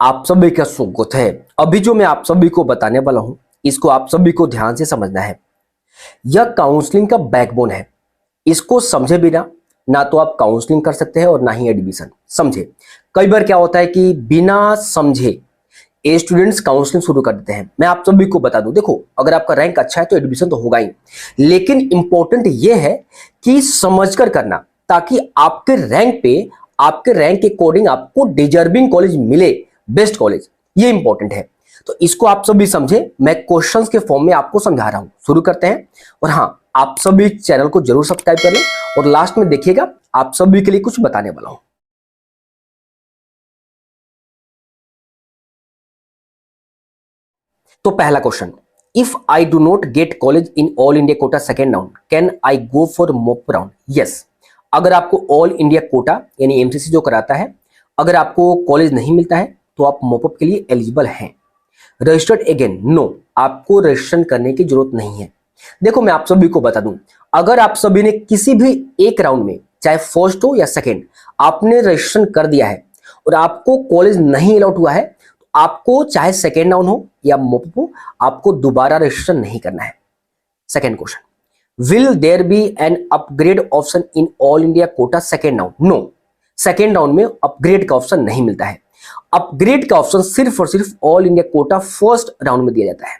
आप सभी का स्वागत है। अभी जो मैं आप सभी को बताने वाला हूं, इसको आप सभी को ध्यान से समझना है। यह काउंसलिंग का बैकबोन है। इसको समझे बिना ना तो आप काउंसलिंग कर सकते हैं और ना ही एडमिशन। समझे, कई बार क्या होता है कि बिना समझे स्टूडेंट्स काउंसलिंग शुरू कर देते हैं। मैं आप सभी को बता दूं, देखो अगर आपका रैंक अच्छा है तो एडमिशन तो होगा ही, लेकिन इंपॉर्टेंट यह है कि समझकर करना, ताकि आपके रैंक पे, आपके रैंक के अकॉर्डिंग आपको डिजर्विंग कॉलेज मिले, बेस्ट कॉलेज। ये इंपॉर्टेंट है। तो इसको आप सभी समझे, मैं क्वेश्चंस के फॉर्म में आपको समझा रहा हूं। शुरू करते हैं। और हाँ, आप सभी चैनल को जरूर सब्सक्राइब कर लें और लास्ट में देखिएगा, आप सभी के लिए कुछ बताने वाला हूं। तो पहला question, if I do not gate college in all India quota second round, can I go for mop round? Yes, अगर आपको ऑल इंडिया कोटा यानी एमसीसी जो कराता है, अगर आपको कॉलेज नहीं मिलता है तो आप मॉपअप के लिए एलिजिबल हैं। रजिस्टर्ड अगेन, नो, आपको रजिस्ट्रेशन करने की जरूरत नहीं है। देखो मैं आप सभी को बता दूं, अगर आप सभी ने किसी भी एक राउंड में, चाहे फर्स्ट हो या सेकेंड, आपने रजिस्ट्रेशन कर दिया है और आपको कॉलेज नहीं अलॉट हुआ है, तो आपको चाहे सेकेंड राउंड हो या मॉपअप हो, आपको दोबारा रजिस्ट्रेशन नहीं करना है। Second question, will there be an upgrade option in all India quota second round? No, second round में अपग्रेड का ऑप्शन नहीं मिलता है। अपग्रेड का ऑप्शन सिर्फ और सिर्फ all India quota first round में दिया जाता है,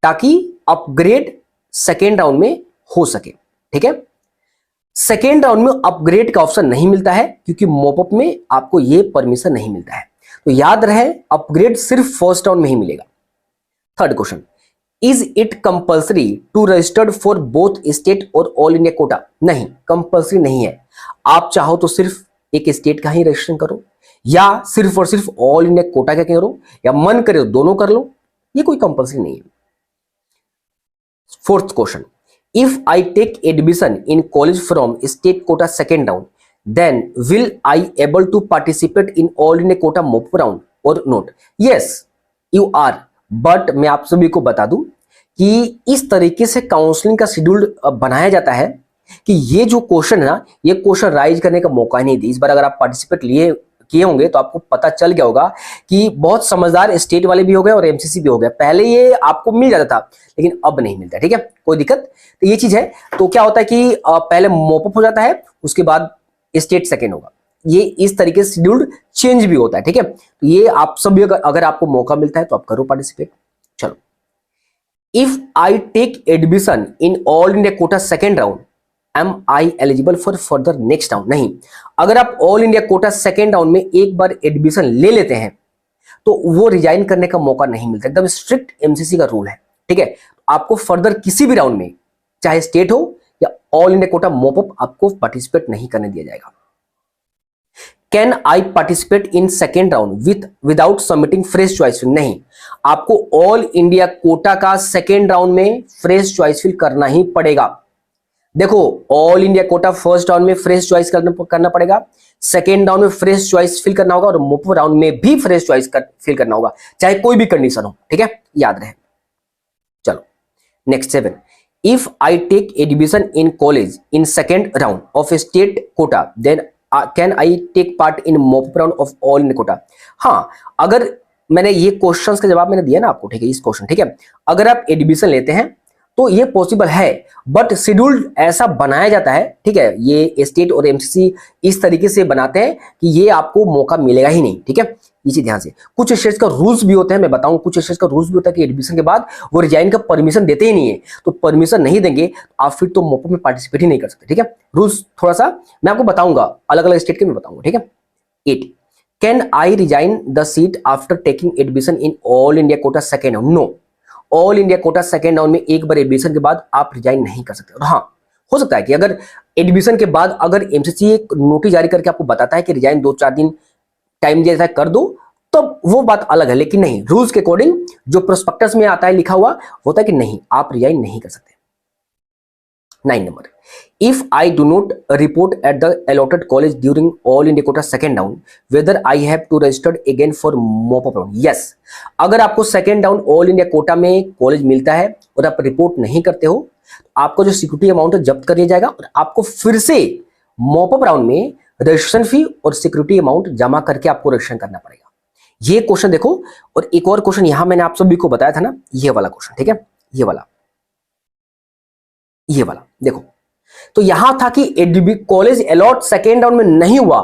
ताकि अपग्रेड सेकेंड राउंड में हो सके। ठीक है, सेकेंड राउंड में अपग्रेड का ऑप्शन नहीं मिलता है क्योंकि मॉपअप में आपको यह परमिशन नहीं मिलता है। तो याद रहे, अपग्रेड सिर्फ फर्स्ट राउंड में ही मिलेगा। Third question, is it compulsory to registered for both state और ऑल इंडिया कोटा? नहीं, कंपल्सरी नहीं है। आप चाहो तो सिर्फ एक स्टेट का ही रजिस्ट्रेशन करो, या सिर्फ और सिर्फ ऑल इंडिया कोटा का करो, या मन करे तो दोनों कर लो, ये कोई कंपल्सरी नहीं है। Fourth question, if I take admission in college from state quota second round, then will I able to participate in all India quota mop round और not? Yes, you are. But मैं आप सभी को बता दूं कि इस तरीके से काउंसलिंग का शेड्यूल बनाया जाता है कि ये जो क्वेश्चन है ना, ये क्वेश्चन राइज करने का मौका ही नहीं दी। इस बार अगर आप पार्टिसिपेट किए होंगे तो आपको पता चल गया होगा कि बहुत समझदार स्टेट वाले भी हो गए और एमसीसी भी हो गए। पहले ये आपको मिल जाता था, लेकिन अब नहीं मिलता। ठीक है, कोई दिक्कत? तो ये चीज है। तो क्या होता है कि पहले मॉपअप हो जाता है, उसके बाद स्टेट सेकेंड होगा। ये इस तरीके से शेड्यूल चेंज भी होता है। ठीक है, तो ये आप सभी अगर आपको मौका मिलता है तो आप करो पार्टिसिपेट। चलो, if I take admission in all India quota second round, am I eligible for further next round? नहीं, अगर आप all India quota second round में एक बार एडमिशन ले लेते हैं तो वो रिजाइन करने का मौका नहीं मिलता। एकदम स्ट्रिक्ट एमसीसी का रूल है। ठीक है, आपको फर्दर किसी भी राउंड में, चाहे स्टेट हो या ऑल इंडिया कोटा मॉपअप, आपको पार्टिसिपेट नहीं करने दिया जाएगा। Can I participate in second round without submitting fresh choice fill? नहीं, आपको ऑल इंडिया कोटा का सेकेंड राउंड में फ्रेश चॉइस फिल करना ही पड़ेगा। देखो, all India quota first round में फ्रेश चॉइस करना पड़ेगा, सेकेंड राउंड में फ्रेश चॉइस फिल करना होगा और मॉपअप राउंड में भी फ्रेश चॉइस फिल करना होगा, चाहे कोई भी कंडीशन हो। ठीक है, याद रहे। चलो next 7, if I take admission in college in second round of state quota, then can I take part in mop up round of all India quota? हाँ, अगर मैंने ये क्वेश्चंस का जवाब मैंने दिया ना आपको, ठीक है, इस क्वेश्चन, ठीक है, अगर आप एडमिशन लेते हैं तो ये पॉसिबल है, बट शेड्यूल ऐसा बनाया जाता है। ठीक है, ये स्टेट और एमसीसी इस तरीके से बनाते हैं कि ये आपको मौका मिलेगा ही नहीं। ठीक है, ये चीज ध्यान से। कुछ स्टेट्स का रूल्स भी होते हैं, मैं बताऊं, कुछ स्टेट्स का रूल्स भी होता है कि एडमिशन के बाद वो रिजाइन का परमिशन देते ही नहीं है। तो परमिशन नहीं देंगे आप फिर तो मॉपअप में पार्टिसिपेट ही नहीं कर सकते। ठीक है, रूल्स थोड़ा सा मैं आपको बताऊंगा, अलग अलग स्टेट के मैं बताऊंगा। ठीक है, 8, can I resign the seat after taking admission in all India quota second round? No, all India quota second round में एक बार एडमिशन के बाद आप रिजाइन नहीं कर सकते। और हाँ, हो सकता है कि अगर एडमिशन के बाद अगर एमसीसी एक नोटिस जारी करके आपको बताता है कि रिजाइन 2-4 दिन टाइम दिया जाता है, कर दो, तो वो बात अलग है। लेकिन नहीं, रूल्स के अकॉर्डिंग जो प्रोस्पेक्टस में आता है लिखा हुआ होता है कि नहीं, आप रिजाइन नहीं कर सकते। 9 number, if I do not report at the allotted college during all India quota second round, whether I have to register again for mop-up round? Yes, अगर आपको second round all India Kota में college मिलता है और आप report नहीं करते हो, तो आपका जो सिक्योरिटी अमाउंट है जब्त कर लिया जाएगा और आपको फिर से मॉपअप राउंड में रजिस्ट्रेशन फी और सिक्योरिटी अमाउंट जमा करके आपको रजिस्ट्रेशन करना पड़ेगा। ये क्वेश्चन देखो, और एक और क्वेश्चन यहां मैंने आप सभी को बताया था ना, ये वाला क्वेश्चन, ठीक है, ये वाला देखो। तो यहां था कि ADB college allot second round में नहीं हुआ।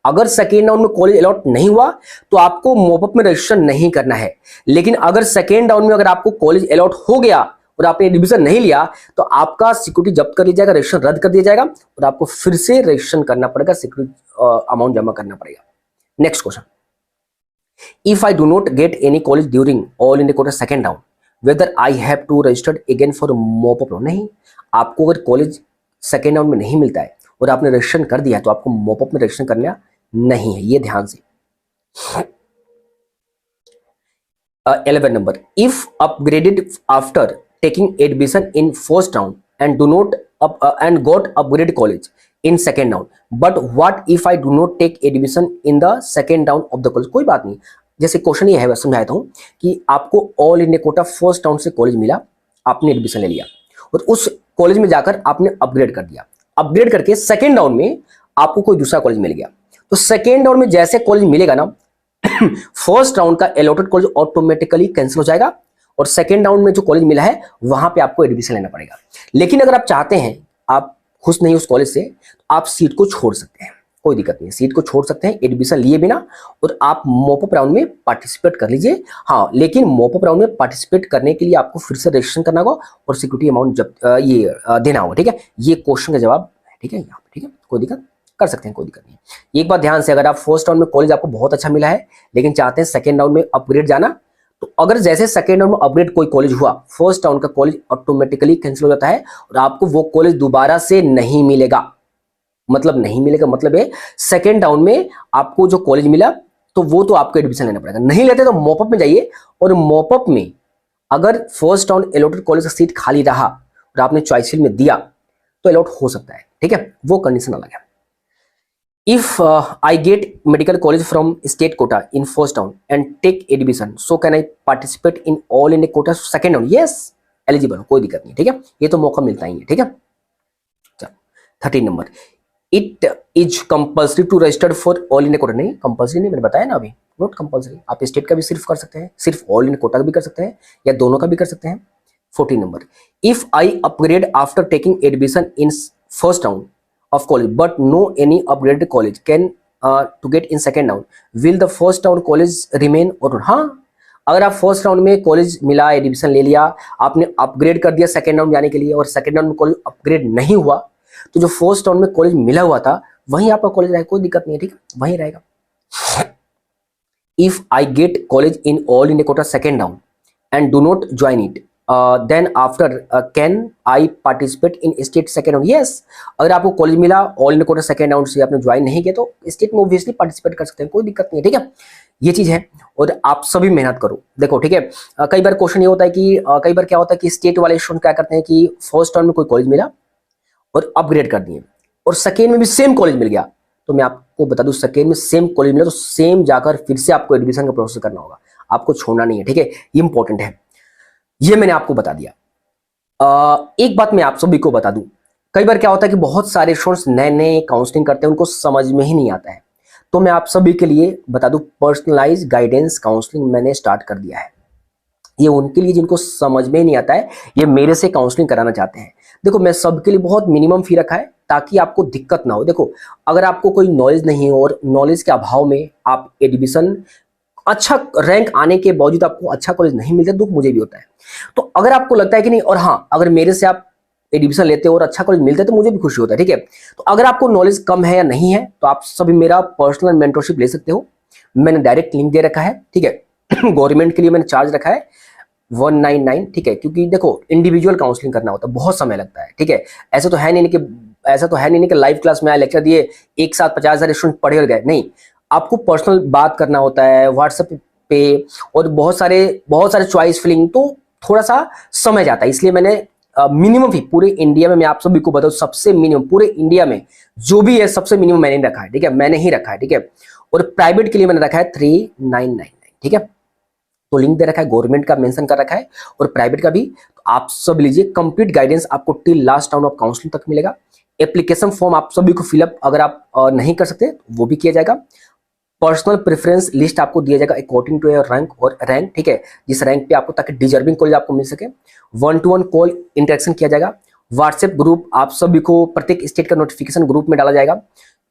अगर सेकेंड राउंड में कॉलेज अलॉट नहीं हुआ तो आपको मॉपअप में रजिस्ट्रेशन नहीं करना है। लेकिन अगर सेकेंड राउंड में अगर आपको कॉलेज अलॉट हो गया और आपने एडमिशन नहीं लिया तो आपका सिक्योरिटी जब्त कर लिया जाएगा, रजिस्ट्रेशन रद्द कर दिया जाएगा और आपको फिर से रजिस्ट्रेशन करना पड़ेगा, सिक्योरिटी अमाउंट जमा करना पड़ेगा। Next question, if I do not get any college during all India quota second round whether I have to registered again for mop up round? नहीं, आपको अगर कॉलेज सेकेंड राउंड में नहीं मिलता है और आपने रजिस्ट्रेशन कर दिया है तो आपको मॉपअप में रजिस्ट्रेशन करना नहीं है, ये ध्यान से। 11 number, if upgraded after taking admission in first round and do not and got upgrade college in second round, but what if I do not take admission in the second round of the college? कोई बात नहीं, जैसे question ये है मैं समझाता हूं कि आपको all India quota first round से कॉलेज मिला, आपने एडमिशन ले लिया और उस कॉलेज में जाकर आपने अपग्रेड कर दिया। अपग्रेड करके सेकेंड राउंड में आपको कोई दूसरा कॉलेज मिल गया, तो सेकेंड राउंड में जैसे कॉलेज मिलेगा ना, फर्स्ट राउंड का अलॉटेड कॉलेज ऑटोमेटिकली कैंसिल हो जाएगा और सेकेंड राउंड में जो कॉलेज मिला है वहां पे आपको एडमिशन लेना पड़ेगा। लेकिन अगर आप चाहते हैं, आप खुश नहीं उस कॉलेज से, तो आप सीट को छोड़ सकते हैं, कोई दिक्कत नहीं है, सीट को छोड़ सकते हैं एडमिशन लिए बिना और आप मॉपअप राउंड में पार्टिसिपेट कर लीजिए। हाँ, लेकिन मॉपअप राउंड में पार्टिसिपेट करने के लिए आपको फिर से रजिस्ट्रेशन करना होगा और सिक्योरिटी अमाउंट जब देना होगा, ठीक है। ये क्वेश्चन का जवाब है, ठीक है, यहाँ पे, ठीक है, कोई दिक्कत कर सकते हैं, कोई दिक्कत नहीं। एक बात ध्यान से, अगर आप फर्स्ट राउंड में कॉलेज आपको बहुत अच्छा मिला है लेकिन चाहते हैं सेकेंड राउंड में अपग्रेड जाना, तो अगर जैसे सेकेंड राउंड में अपग्रेड कोई कॉलेज हुआ, फर्स्ट राउंड का कॉलेज ऑटोमेटिकली कैंसिल हो जाता है और आपको वो कॉलेज दोबारा से नहीं मिलेगा। मतलब नहीं मिलेगा मतलब है सेकेंड राउंड में आपको जो कॉलेज मिला तो वो तो आपको एडमिशन लेना पड़ेगा। नहीं लेते तो मॉपअप में जाइए और मॉपअप में अगर फर्स्ट राउंड अलॉटेड कॉलेज का सीट खाली रहा और आपने चॉइस फिल में दिया तो अलॉट हो सकता है, ठीक है, वो कंडीशन अलग है। If I get medical college from state quota in first round and take admission, so can I participate in all India quota second round? Yes, eligible, कोई दिक्कत नहीं, ठीक है, ये तो मौका मिलता ही है, ठीक है। चलो 13 नंबर, it is compulsory to register for all India quota? नहीं, कंपल्सरी नहीं, मैंने बताया ना अभी, नॉट कंपल्सरी। आप स्टेट का भी सिर्फ कर सकते हैं, सिर्फ ऑल इंडिया कोटा का भी कर सकते हैं या दोनों का भी कर सकते हैं। 14 number, if I upgrade after taking admission in first round of college but no any upgraded college can to get in second round, will the first round college remain or not? हाँ, अगर आप first round में college मिला, admission ले लिया, आपने upgrade कर दिया सेकेंड राउंड जाने के लिए और सेकेंड राउंड में कॉलेज अपग्रेड नहीं हुआ तो जो फर्स्ट राउंड में कॉलेज मिला हुआ था वहीं आपका कॉलेज रहेगा, कोई दिक्कत नहीं है, ठीक है, वहीं रहेगा। If I get college in all India quota second round and do not join it then after can I participate in state second round? Yes, अगर आपको कॉलेज मिला all India quota second round से आपने join नहीं किया तो state में obviously participate कर सकते हैं, कोई दिक्कत नहीं है, ठीक है, ये चीज है। और आप सभी मेहनत करो, देखो, ठीक है। कई बार क्वेश्चन ये होता है कि कई बार क्या होता है कि स्टेट वाले स्टूडेंट क्या करते हैं कि फर्स्ट राउंड में कोई कॉलेज मिला और अपग्रेड कर दिए और सेकेंड में भी सेम कॉलेज मिल गया, तो मैं आपको बता दूं सेकेंड में सेम कॉलेज मिला तो सेम जाकर फिर से आपको एडमिशन का प्रोसेस करना होगा, आपको छोड़ना नहीं है, ठीक है, ये इंपॉर्टेंट है, ये मैंने आपको बता दिया। एक बात मैं आप सभी को बता दूं, कई बार क्या होता है कि बहुत सारे स्टूडेंट्स नए नए काउंसलिंग करते हैं, उनको समझ में ही नहीं आता है, तो मैं आप सभी के लिए बता दूं पर्सनलाइज गाइडेंस काउंसलिंग मैंने स्टार्ट कर दिया है। ये उनके लिए जिनको समझ में ही नहीं आता है, ये मेरे से काउंसलिंग कराना चाहते हैं। देखो, मैं सबके लिए बहुत मिनिमम फी रखा है ताकि आपको दिक्कत ना हो। देखो, अगर आपको कोई नॉलेज नहीं है और नॉलेज के अभाव में आप एडमिशन अच्छा रैंक आने के बावजूद आपको अच्छा कॉलेज नहीं मिलता, दुख मुझे भी होता है। तो अगर आपको लगता है कि नहीं, और हाँ, अगर मेरे से आप एडमिशन लेते हो और अच्छा कॉलेज मिलता है तो मुझे भी खुशी होता है, ठीक है। तो अगर आपको नॉलेज कम है या नहीं है तो आप सभी मेरा पर्सनल मेंटरशिप ले सकते हो, मैंने डायरेक्ट लिंक दे रखा है, ठीक है। गवर्नमेंट के लिए मैंने चार्ज रखा है 199, ठीक है, क्योंकि देखो इंडिविजुअल काउंसलिंग करना होता है, बहुत समय लगता है, ठीक है। ऐसा तो है नहीं कि लाइव क्लास में आए लेक्चर दिए, एक साथ 50,000 स्टूडेंट पढ़े और गए, नहीं, आपको पर्सनल बात करना होता है व्हाट्सएप पे और बहुत सारे चॉइस फिलिंग, तो थोड़ा सा समय जाता है। इसलिए मैंने मिनिमम फी पूरे इंडिया में, मैं आप सभी को बताऊं, सबसे मिनिमम पूरे इंडिया में जो भी है सबसे मिनिमम मैंने रखा है, ठीक है, मैंने ही रखा है, ठीक है। और प्राइवेट के लिए मैंने रखा है 3999, ठीक है, तो लिंक दे रखा है, गवर्नमेंट का मेंशन कर रखा है और प्राइवेट का भी। तो आप सब लीजिए, कंप्लीट गाइडेंस आपको till last round of counselling तक मिलेगा। एप्लीकेशन फॉर्म आप सभी को फिलअप अगर आप नहीं कर सकते वो भी किया जाएगा। पर्सनल प्रेफरेंस लिस्ट आपको दिया जाएगा अकॉर्डिंग टू योर रैंक और रैंक, ठीक है, जिस रैंक पे आपको, ताकि डिजर्विंग कॉलेज आपको मिल सके। 1-to-1 कॉल इंटरेक्शन किया जाएगा। व्हाट्सएप ग्रुप आप सभी को प्रत्येक स्टेट का नोटिफिकेशन ग्रुप में डाला जाएगा।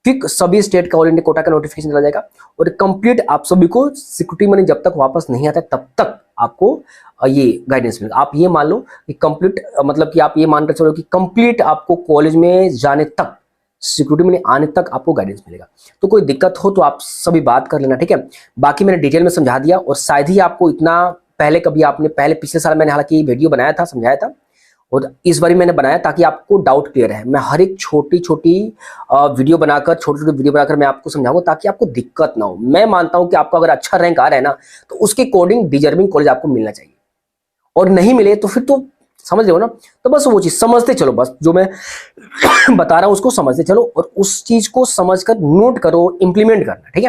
क्विक सभी स्टेट का ऑल इंडिया कोटा का नोटिफिकेशन डाला जाएगा। और कंप्लीट आप सभी को सिक्योरिटी मनी जब तक वापस नहीं आता तब तक आपको ये गाइडेंस मिलेगा। आप ये मान लो कि कंप्लीट, मतलब कि आप ये मान कर चलो कि कंप्लीट आपको कॉलेज में जाने तक, सिक्योरिटी मनी आने तक आपको गाइडेंस मिलेगा। तो कोई दिक्कत हो तो आप सभी बात कर लेना, ठीक है। बाकी मैंने डिटेल में समझा दिया, और शायद ही आपको इतना पहले कभी आपने, पहले पिछले साल मैंने हालांकि वीडियो बनाया था, समझाया था, और इस बार मैंने बनाया ताकि आपको डाउट क्लियर है। मैं हर एक छोटी छोटी वीडियो बनाकर, छोटी छोटी वीडियो बनाकर मैं आपको समझाऊंगा ताकि आपको दिक्कत ना हो। मैं मानता हूं कि आपका अगर अच्छा रैंक आ रहा है ना, तो उसके अकॉर्डिंग डिजर्विंग कॉलेज आपको मिलना चाहिए, और नहीं मिले तो फिर तो समझ रहे हो ना। तो बस वो चीज समझते चलो, बस जो मैं बता रहा हूं उसको समझते चलो, और उस चीज को समझकर नोट करो, इंप्लीमेंट करना, ठीक है।